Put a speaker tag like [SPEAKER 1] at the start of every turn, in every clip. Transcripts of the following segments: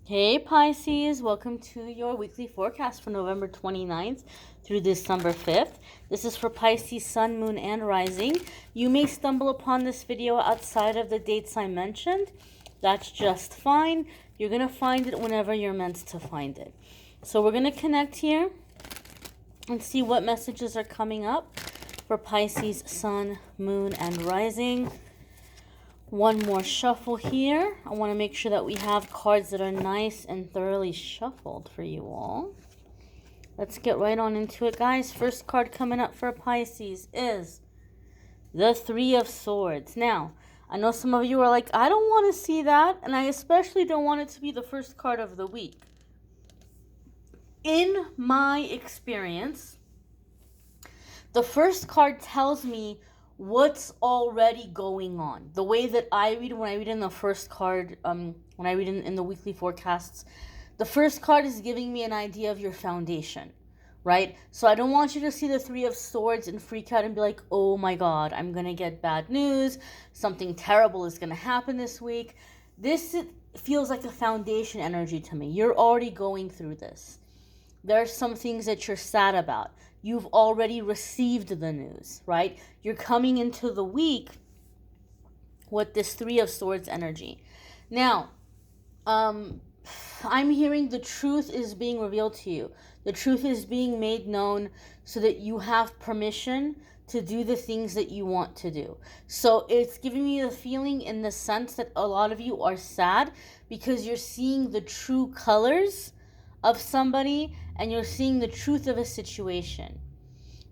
[SPEAKER 1] Hey Pisces, welcome to your weekly forecast for November 29th through December 5th. This is for Pisces, Sun, Moon, and Rising. You may stumble upon this video outside of the dates I mentioned. That's just fine. You're going to find it whenever you're meant to find it. So we're going to connect here and see what messages are coming up for Pisces, Sun, Moon, and Rising. One more shuffle here. I want to make sure that we have cards that are nice and thoroughly shuffled for you all. Let's get right on into it, guys. First card coming up for Pisces is the Three of Swords. Now, I know some of you are like, I don't want to see that, and I especially don't want it to be the first card of the week. In my experience, the first card tells me what's already going on. The way that I read when I read in the first card, when I read in the weekly forecasts, the first card is giving me an idea of your foundation, right? So I don't want you to see the Three of Swords and freak out and be like, oh my God, I'm going to get bad news. Something terrible is going to happen this week. This feels like a foundation energy to me. You're already going through this. There are some things that you're sad about. You've already received the news, right? You're coming into the week with this Three of Swords energy. Now, I'm hearing the truth is being revealed to you. The truth is being made known so that you have permission to do the things that you want to do. So it's giving me the feeling in the sense that a lot of you are sad because you're seeing the true colors of somebody and you're seeing the truth of a situation.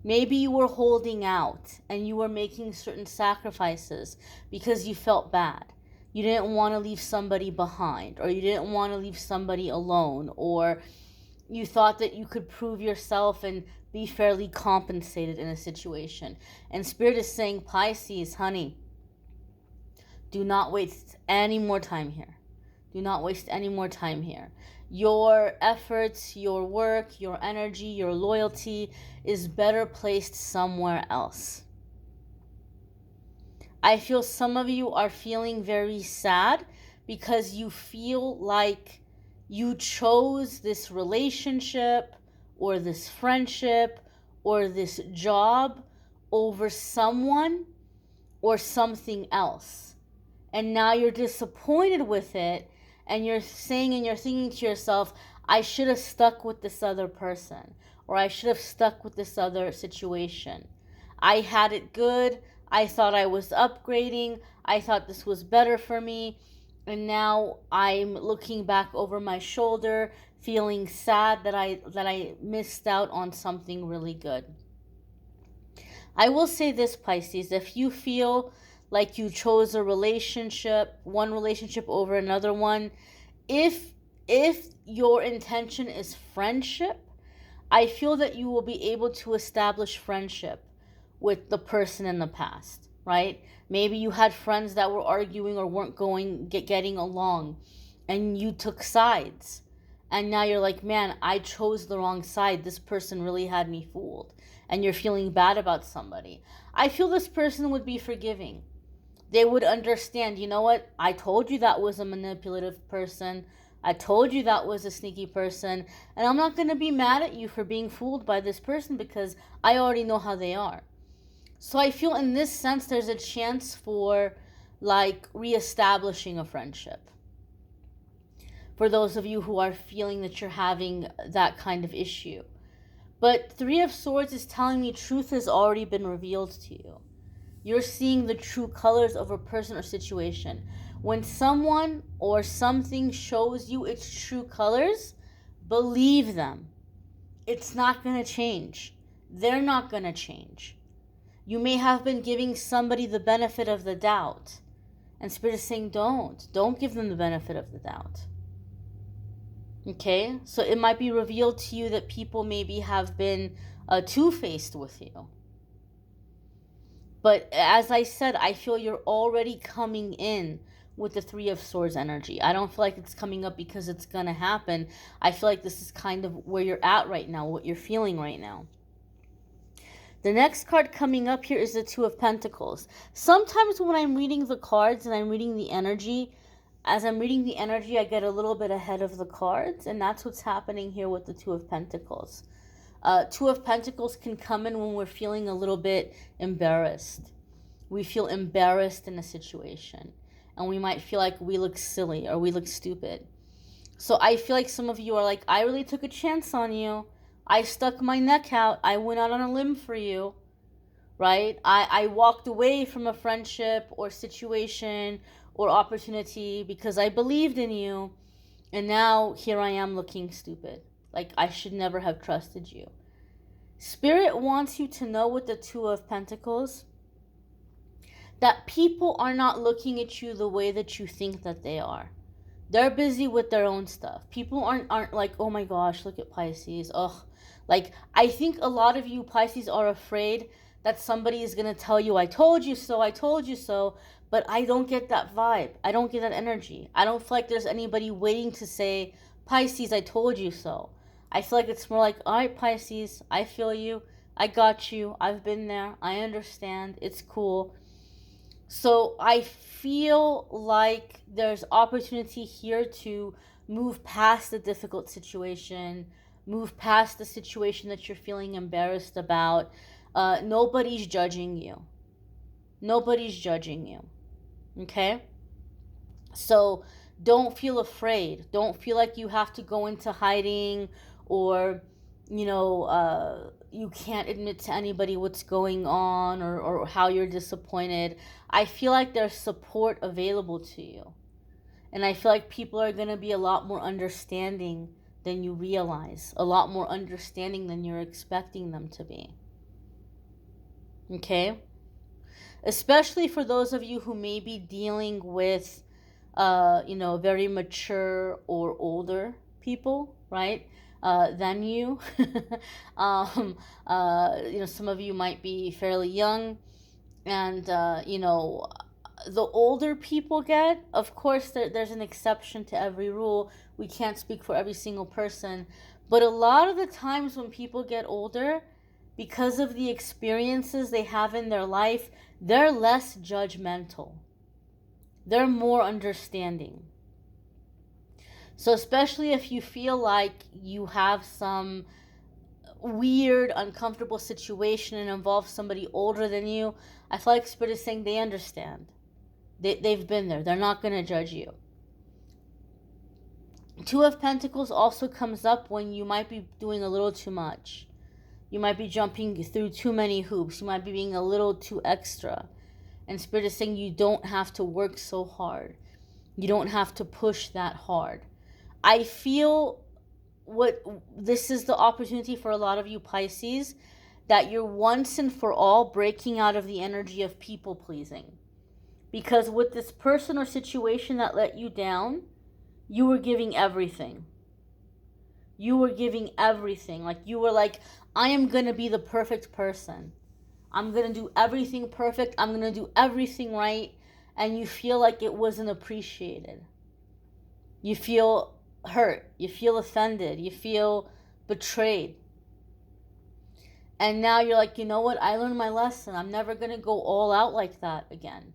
[SPEAKER 1] Maybe you were holding out and you were making certain sacrifices because you felt bad. You didn't want to leave somebody behind, or you didn't want to leave somebody alone, or you thought that you could prove yourself and be fairly compensated in a situation. And Spirit is saying, Pisces, honey, do not waste any more time here. Do not waste any more time here. Your efforts, your work, your energy, your loyalty is better placed somewhere else. I feel some of you are feeling very sad because you feel like you chose this relationship or this friendship or this job over someone or something else. And now you're disappointed with it. And you're saying and you're thinking to yourself, I should have stuck with this other person, or I should have stuck with this other situation. I had it good. I thought I was upgrading. I thought this was better for me. And now I'm looking back over my shoulder, feeling sad that I missed out on something really good. I will say this, Pisces, if you feel like you chose a relationship, one relationship over another one, if your intention is friendship, I feel that you will be able to establish friendship with the person in the past, right? Maybe you had friends that were arguing or weren't getting along, and you took sides. And now you're like, man, I chose the wrong side. This person really had me fooled. And you're feeling bad about somebody. I feel this person would be forgiving. They would understand, you know what? I told you that was a manipulative person. I told you that was a sneaky person. And I'm not going to be mad at you for being fooled by this person because I already know how they are. So I feel in this sense there's a chance for like reestablishing a friendship. For those of you who are feeling that you're having that kind of issue. But Three of Swords is telling me truth has already been revealed to you. You're seeing the true colors of a person or situation. When someone or something shows you its true colors, believe them. It's not going to change. They're not going to change. You may have been giving somebody the benefit of the doubt. And Spirit is saying, don't give them the benefit of the doubt. Okay? So it might be revealed to you that people maybe have been two-faced with you. But as I said, I feel you're already coming in with the Three of Swords energy. I don't feel like it's coming up because it's going to happen. I feel like this is kind of where you're at right now, what you're feeling right now. The next card coming up here is the Two of Pentacles. Sometimes when I'm reading the cards and I'm reading the energy, as I'm reading the energy, I get a little bit ahead of the cards, and that's what's happening here with the Two of Pentacles. Two of Pentacles can come in when we're feeling a little bit embarrassed. We feel embarrassed in a situation, and we might feel like we look silly or we look stupid. So I feel like some of you are like, I really took a chance on you. I stuck my neck out. I went out on a limb for you, right? I walked away from a friendship or situation or opportunity because I believed in you. And now here I am looking stupid. Like I should never have trusted you. Spirit wants you to know with the Two of Pentacles that people are not looking at you the way that you think that they are. They're busy with their own stuff. People aren't like, oh my gosh, look at Pisces. Ugh. Like, I think a lot of you Pisces are afraid that somebody is going to tell you, I told you so, I told you so. But I don't get that vibe. I don't get that energy. I don't feel like there's anybody waiting to say, Pisces, I told you so. I feel like it's more like, all right, Pisces, I feel you. I got you. I've been there. I understand. It's cool. So I feel like there's opportunity here to move past the difficult situation, move past the situation that you're feeling embarrassed about. Nobody's judging you. Nobody's judging you. Okay? So don't feel afraid. Don't feel like you have to go into hiding or, you can't admit to anybody what's going on or how you're disappointed. I feel like there's support available to you. And I feel like people are going to be a lot more understanding than you realize, a lot more understanding than you're expecting them to be. Okay? Especially for those of you who may be dealing with, very mature or older people, right? Than you. Some of you might be fairly young, and the older people get, of course, there's an exception to every rule. We can't speak for every single person, but a lot of the times when people get older, because of the experiences they have in their life, they're less judgmental. They're more understanding. So especially if you feel like you have some weird, uncomfortable situation and involves somebody older than you, I feel like Spirit is saying they understand. They've been there. They're not going to judge you. Two of Pentacles also comes up when you might be doing a little too much. You might be jumping through too many hoops. You might be being a little too extra. And Spirit is saying you don't have to work so hard. You don't have to push that hard. I feel this is the opportunity for a lot of you Pisces, that you're once and for all breaking out of the energy of people pleasing. Because with this person or situation that let you down, you were giving everything. You were giving everything. Like you were like, I am going to be the perfect person. I'm going to do everything perfect. I'm going to do everything right. And you feel like it wasn't appreciated. You feel hurt. You feel offended. You feel betrayed. And now you're like, you know what? I learned my lesson. I'm never going to go all out like that again.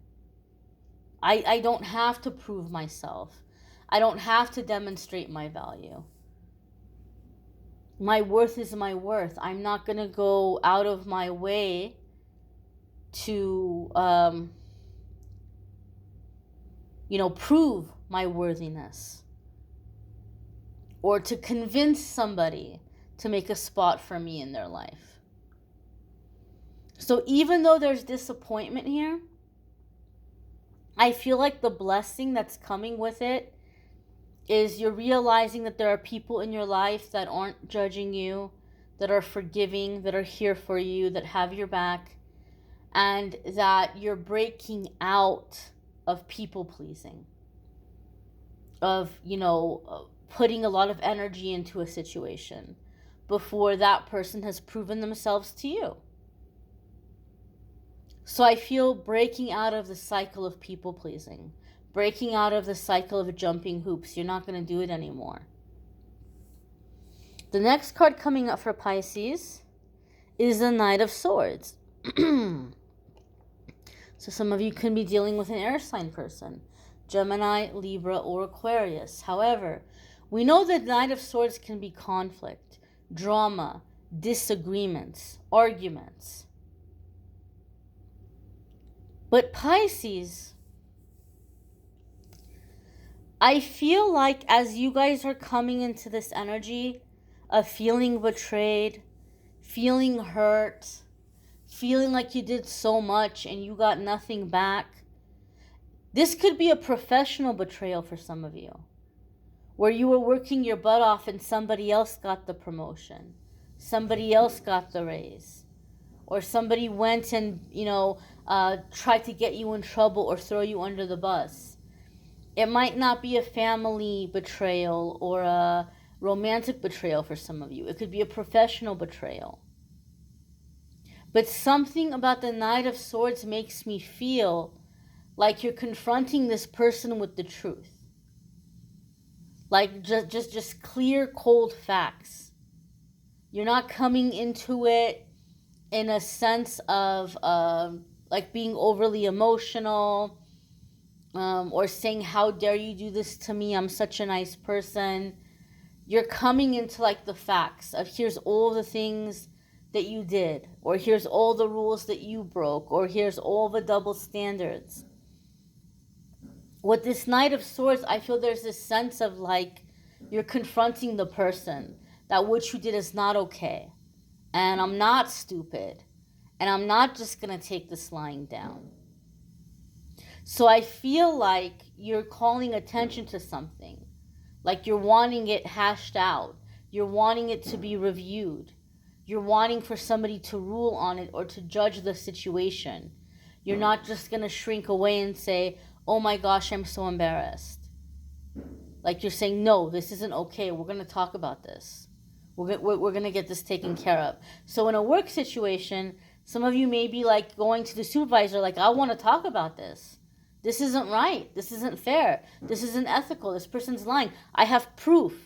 [SPEAKER 1] I don't have to prove myself. I don't have to demonstrate my value. My worth is my worth. I'm not going to go out of my way to, prove my worthiness. Or to convince somebody to make a spot for me in their life. So even though there's disappointment here, I feel like the blessing that's coming with it is you're realizing that there are people in your life that aren't judging you, that are forgiving, that are here for you, that have your back, and that you're breaking out of people pleasing, of, putting a lot of energy into a situation before that person has proven themselves to you. So I feel breaking out of the cycle of people pleasing, breaking out of the cycle of jumping hoops. You're not going to do it anymore. The next card coming up for Pisces is the Knight of Swords. So some of you can be dealing with an air sign person. Gemini, Libra, or Aquarius. However, we know that Knight of Swords can be conflict, drama, disagreements, arguments. But Pisces, I feel like as you guys are coming into this energy of feeling betrayed, feeling hurt, feeling like you did so much and you got nothing back, this could be a professional betrayal for some of you, where you were working your butt off and somebody else got the promotion, somebody else got the raise, or somebody went and, tried to get you in trouble or throw you under the bus. It might not be a family betrayal or a romantic betrayal for some of you. It could be a professional betrayal. But something about the Knight of Swords makes me feel like you're confronting this person with the truth. Like just clear, cold facts. You're not coming into it in a sense of like being overly emotional, or saying, how dare you do this to me, I'm such a nice person. You're coming into like the facts of here's all the things that you did, or here's all the rules that you broke, or here's all the double standards. With this Knight of Swords, I feel there's this sense of like you're confronting the person that what you did is not okay, and I'm not stupid, and I'm not just gonna take this lying down. So I feel like you're calling attention to something, like you're wanting it hashed out, you're wanting it to be reviewed, you're wanting for somebody to rule on it or to judge the situation. You're not just gonna shrink away and say, oh my gosh, I'm so embarrassed. Like you're saying, no, this isn't okay, we're gonna talk about this. We're gonna get this taken care of. So in a work situation, some of you may be like going to the supervisor, like, I wanna talk about this. This isn't right. This isn't fair. This isn't ethical. This person's lying. I have proof.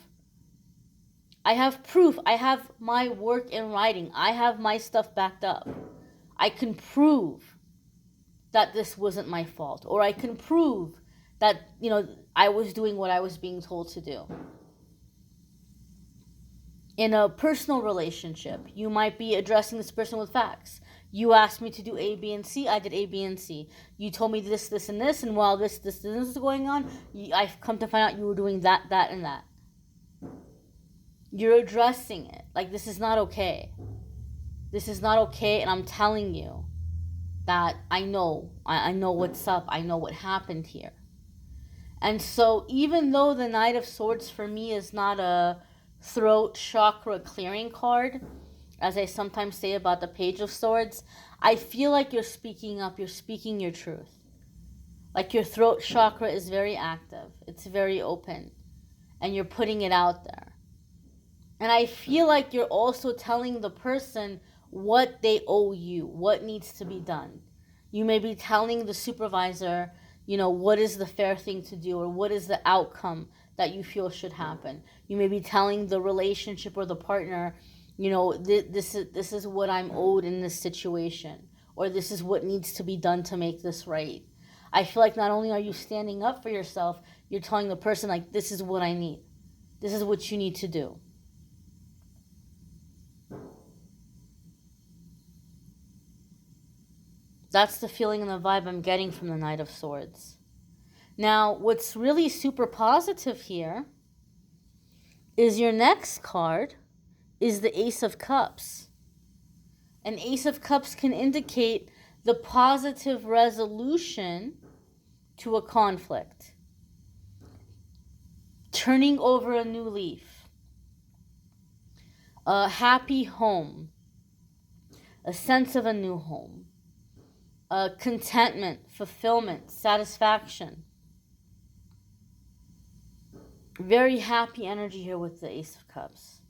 [SPEAKER 1] I have my work in writing. I have my stuff backed up. I can prove that this wasn't my fault. Or I can prove that, I was doing what I was being told to do. In a personal relationship, you might be addressing this person with facts. You asked me to do A, B, and C. I did A, B, and C. You told me this, this, and this. And while this is going on, I've come to find out you were doing that, and that. You're addressing it. Like, this is not okay. This is not okay, and I'm telling you that I know what's up. I know what happened here. And so even though the Knight of Swords for me is not a throat chakra clearing card, as I sometimes say about the Page of Swords, I feel like you're speaking up, you're speaking your truth. Like your throat chakra is very active, it's very open, and you're putting it out there. And I feel like you're also telling the person what they owe you, what needs to be done. You may be telling the supervisor, what is the fair thing to do, or what is the outcome that you feel should happen. You may be telling the relationship or the partner, this is what I'm owed in this situation, or this is what needs to be done to make this right. I feel like not only are you standing up for yourself, you're telling the person, like, this is what I need. This is what you need to do. That's the feeling and the vibe I'm getting from the Knight of Swords. Now, what's really super positive here is your next card is the Ace of Cups. An Ace of Cups can indicate the positive resolution to a conflict, turning over a new leaf, a happy home, a sense of a new home, contentment, fulfillment, satisfaction. Very happy energy here with the Ace of Cups.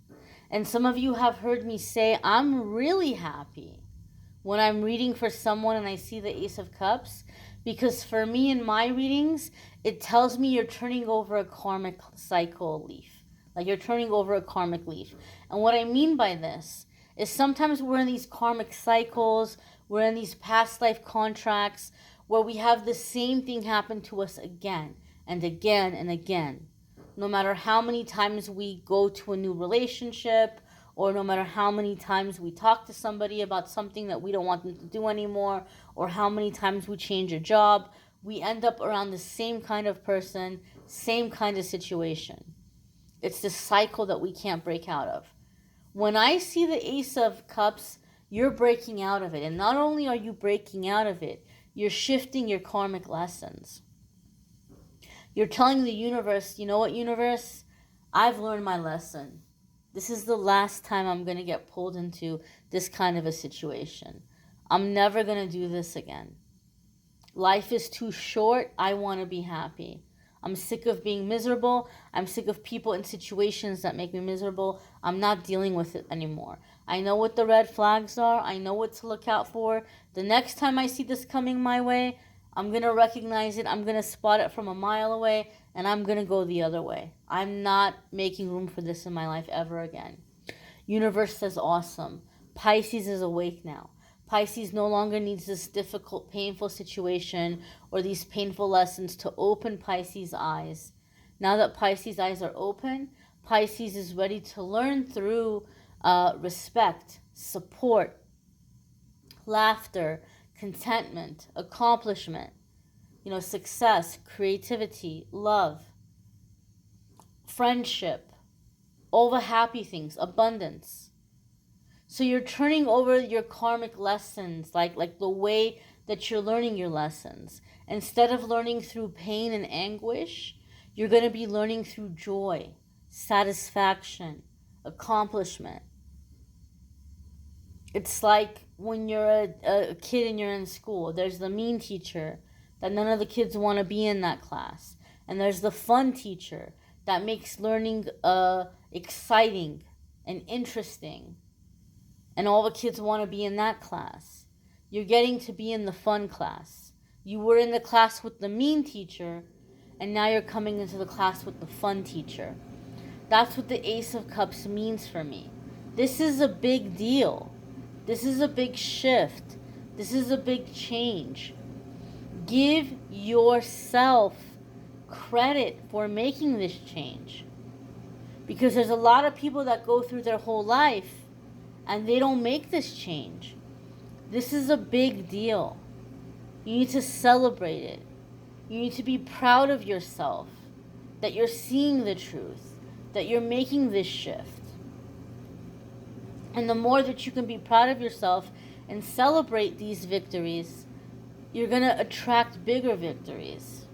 [SPEAKER 1] And some of you have heard me say, I'm really happy when I'm reading for someone and I see the Ace of Cups, because for me in my readings, it tells me you're turning over a karmic cycle leaf. Like you're turning over a karmic leaf. And what I mean by this is sometimes we're in these karmic cycles, we're in these past life contracts where we have the same thing happen to us again. and again and again. No matter how many times we go to a new relationship, or no matter how many times we talk to somebody about something that we don't want them to do anymore, or how many times we change a job, we end up around the same kind of person, same kind of situation. It's this cycle that we can't break out of. When I see the Ace of Cups, you're breaking out of it. And not only are you breaking out of it, you're shifting your karmic lessons. You're telling the universe, you know what, universe? I've learned my lesson. This is the last time I'm going to get pulled into this kind of a situation. I'm never going to do this again. Life is too short. I want to be happy. I'm sick of being miserable. I'm sick of people in situations that make me miserable. I'm not dealing with it anymore. I know what the red flags are. I know what to look out for. The next time I see this coming my way, I'm going to recognize it. I'm going to spot it from a mile away, and I'm going to go the other way. I'm not making room for this in my life ever again. Universe says awesome. Pisces is awake now. Pisces no longer needs this difficult, painful situation or these painful lessons to open Pisces' eyes. Now that Pisces' eyes are open, Pisces is ready to learn through respect, support, laughter, contentment, accomplishment, success, creativity, love, friendship, all the happy things, abundance. So you're turning over your karmic lessons, like the way that you're learning your lessons. Instead of learning through pain and anguish, you're going to be learning through joy, satisfaction, accomplishment. It's like when you're a kid and you're in school, there's the mean teacher that none of the kids want to be in that class. And there's the fun teacher that makes learning exciting and interesting. And all the kids want to be in that class. You're getting to be in the fun class. You were in the class with the mean teacher, and now you're coming into the class with the fun teacher. That's what the Ace of Cups means for me. This is a big deal. This is a big shift. This is a big change. Give yourself credit for making this change. Because there's a lot of people that go through their whole life and they don't make this change. This is a big deal. You need to celebrate it. You need to be proud of yourself, that you're seeing the truth, that you're making this shift. And the more that you can be proud of yourself and celebrate these victories, you're going to attract bigger victories.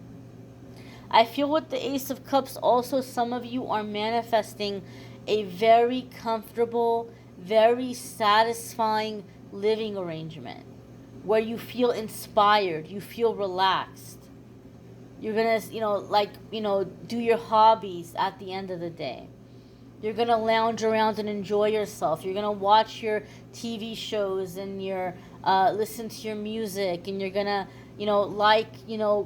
[SPEAKER 1] I feel with the Ace of Cups also, some of you are manifesting a very comfortable, very satisfying living arrangement where you feel inspired, you feel relaxed. You're going to, do your hobbies at the end of the day. You're going to lounge around and enjoy yourself. You're going to watch your TV shows and listen to your music, and you're going to,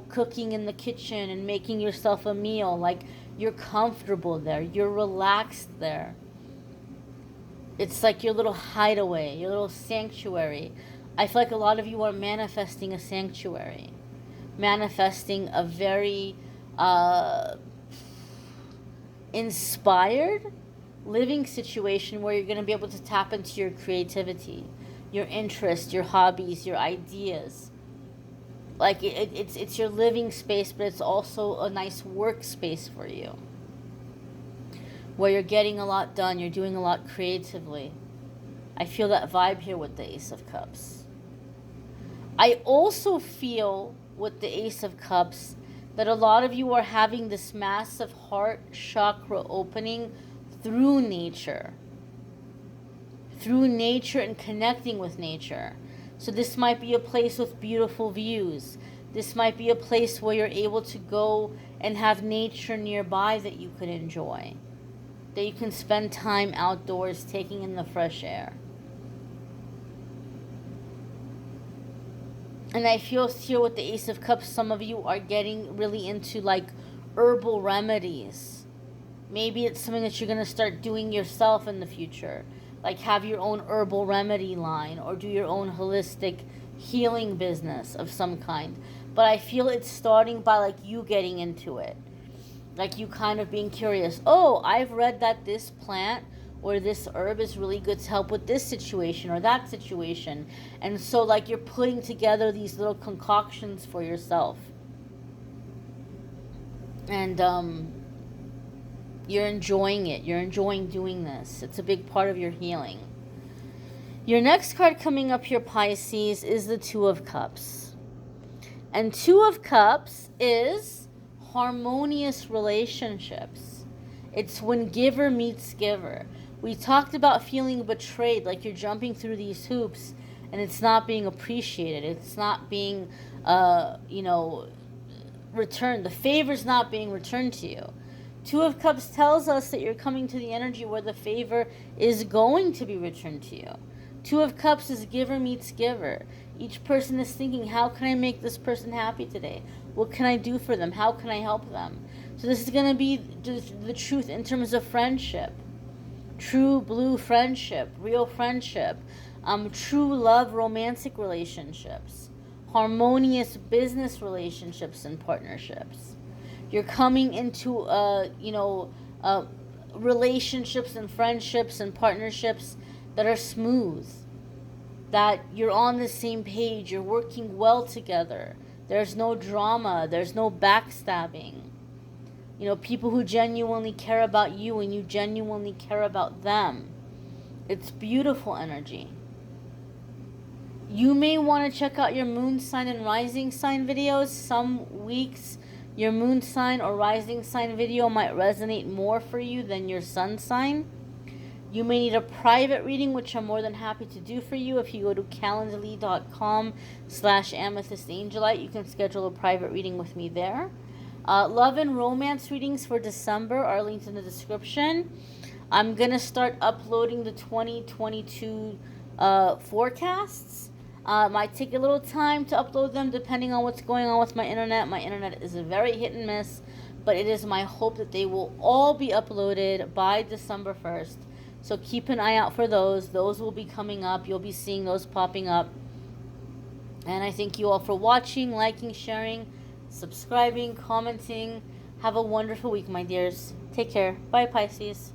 [SPEAKER 1] cooking in the kitchen and making yourself a meal. Like, you're comfortable there. You're relaxed there. It's like your little hideaway, your little sanctuary. I feel like a lot of you are manifesting a sanctuary. Manifesting a very inspired living situation where you're going to be able to tap into your creativity, your interests, your hobbies, your ideas. Like it's your living space, but it's also a nice workspace for you, where you're getting a lot done, you're doing a lot creatively. I feel that vibe here with the Ace of Cups. I also feel with the Ace of Cups that a lot of you are having this massive heart chakra opening through nature. Through nature and connecting with nature. So this might be a place with beautiful views. This might be a place where you're able to go and have nature nearby that you could enjoy. That you can spend time outdoors taking in the fresh air. And I feel here with the Ace of Cups, some of you are getting really into like herbal remedies. Maybe it's something that you're going to start doing yourself in the future. Like have your own herbal remedy line or do your own holistic healing business of some kind. but I feel it's starting by like you getting into it. Like you kind of being curious. Oh, I've read that this plant or this herb is really good to help with this situation or that situation. And so like you're putting together these little concoctions for yourself. And you're enjoying it. You're enjoying doing this. It's a big part of your healing. Your next card coming up here, Pisces, is the Two of Cups. And Two of Cups is harmonious relationships. It's when giver meets giver. We talked about feeling betrayed, like you're jumping through these hoops and it's not being appreciated. It's not being, returned. The favor's not being returned to you. Two of Cups tells us that you're coming to the energy where the favor is going to be returned to you. Two of Cups is giver meets giver. Each person is thinking, how can I make this person happy today? What can I do for them? How can I help them? So this is going to be the truth in terms of friendship. True blue friendship, real friendship, true love, romantic relationships, harmonious business relationships and partnerships. You're coming into, relationships and friendships and partnerships that are smooth, that you're on the same page, you're working well together. There's no drama, there's no backstabbing. People who genuinely care about you and you genuinely care about them. It's beautiful energy. You may want to check out your moon sign and rising sign videos. Some weeks your moon sign or rising sign video might resonate more for you than your sun sign. You may need a private reading, which I'm more than happy to do for you. If you go to calendly.com/amethystangelite, you can schedule a private reading with me there. Love and romance readings for December are linked in the description. I'm going to start uploading the 2022 forecasts. Might take a little time to upload them depending on what's going on with my internet. My internet is very hit and miss, but it is my hope that they will all be uploaded by December 1st. So keep an eye out for those. Those will be coming up. You'll be seeing those popping up. And I thank you all for watching, liking, sharing, subscribing, commenting. Have a wonderful week, my dears. Take care. Bye, Pisces.